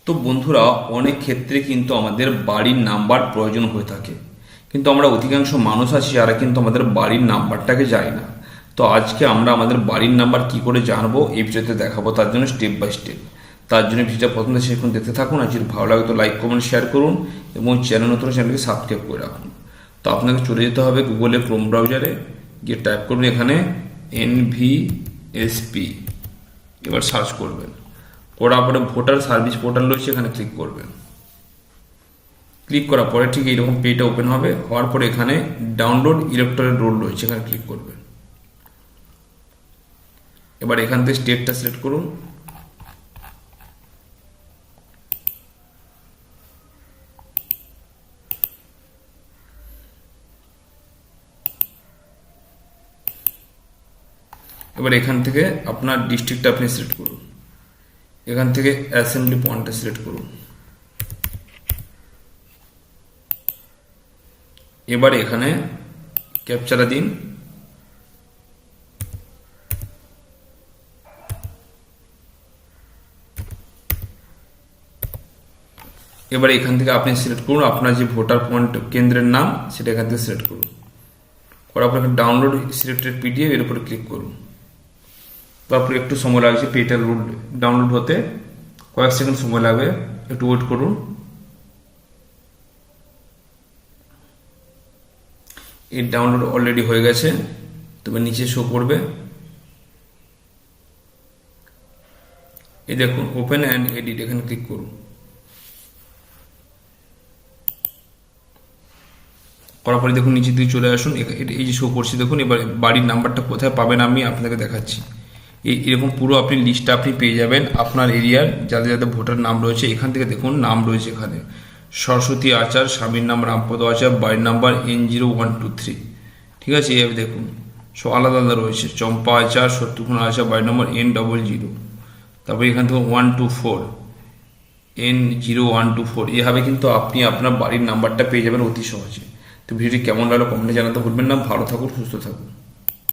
তো বন্ধুরা, অনেক ক্ষেত্রে কিন্তু আমাদের বাড়ির নাম্বার প্রয়োজন হয়ে থাকে, কিন্তু আমরা অধিকাংশ মানুষ আছি যারা কিন্তু আমাদের বাড়ির নাম্বারটাকে জানি না। তো আজকে আমরা আমাদের বাড়ির নাম্বার কি করে জানবো এই ভিডিওতে দেখাবো, তার জন্য স্টেপ বাই স্টেপ। তার জন্য ভিডিওটা প্রথম থেকে শেষ পর্যন্ত দেখতে থাকুন, আর যদি ভালো লাগে তো লাইক কমেন্ট শেয়ার করুন এবং চ্যানেল নতুন চ্যানেলকে সাবস্ক্রাইব করে রাখুন। তো আপনাকে চলে যেতে হবে গুগলে ক্রোম ব্রাউজারে, গিয়ে টাইপ করবেন এখানে NVSP, এবার সার্চ করবেন। করার পরে ভোটার সার্ভিস পোর্টাল রয়েছে, এখানে ক্লিক করবেন। ক্লিক করার পরে ঠিক এইরকম পেজটা ওপেন হবে। হওয়ার পরে এখানে ডাউনলোড ইলেকট্রাল রোল রয়েছে, এখানে ক্লিক করবেন। এবার এখান থেকে স্টেটটা সিলেক্ট করুন। এবার এখান থেকে আপনার ডিস্ট্রিক্টটা আপনি সিলেক্ট করুন। এখান থেকে অ্যাসেম্বলি পয়েন্টটা সিলেক্ট করুন। এবার এখানে ক্যাপচারা দিন। এবার এখান থেকে আপনি সিলেক্ট করুন আপনার যে ভোটার পয়েন্ট কেন্দ্রের নাম, সেটা এখান থেকে সিলেক্ট করুন। করার পর ডাউনলোড সিলেক্টেড PDF এর উপরে ক্লিক করুন। তারপরে একটু সময় লাগছে পেজটা ডাউনলোড হতে, কয়েক সেকেন্ড সময় লাগবে, একটু ওয়েট করুন। এর ডাউনলোড অলরেডি হয়ে গেছে, তবে নিচে শো করবে। এই দেখুন ওপেন অ্যান্ড এডিট, এখানে ক্লিক করুন। করার পরে দেখুন নিচের দিকে চলে আসুন। এই যে শো করছি দেখুন। এবার বাড়ির নাম্বারটা কোথায় পাবেন আমি আপনাকে দেখাচ্ছি। এরকম পুরো আপনি লিস্টটা আপনি পেয়ে যাবেন আপনার এরিয়ার যাদের যাদের ভোটার নাম রয়েছে। এখান থেকে দেখুন নাম রয়েছে এখানে সরস্বতী আচার, স্বামীর নাম রামপদ আচার, বাড়ির নাম্বার N0123। ঠিক আছে, এইভাবে দেখুন সব আলাদা আলাদা রয়েছে। চম্পা আচার, শত্রুঘ্ন আচার, বাড়ির নাম্বার N00। তারপরে এখান থেকে 124 N0124। এভাবে কিন্তু আপনি আপনার বাড়ির নাম্বারটা পেয়ে যাবেন অতি সহজে। তো ভিডিওটি কেমন লাগলো কমেন্টে জানাতে ভুলবেন না। ভালো থাকুন, সুস্থ থাকুন।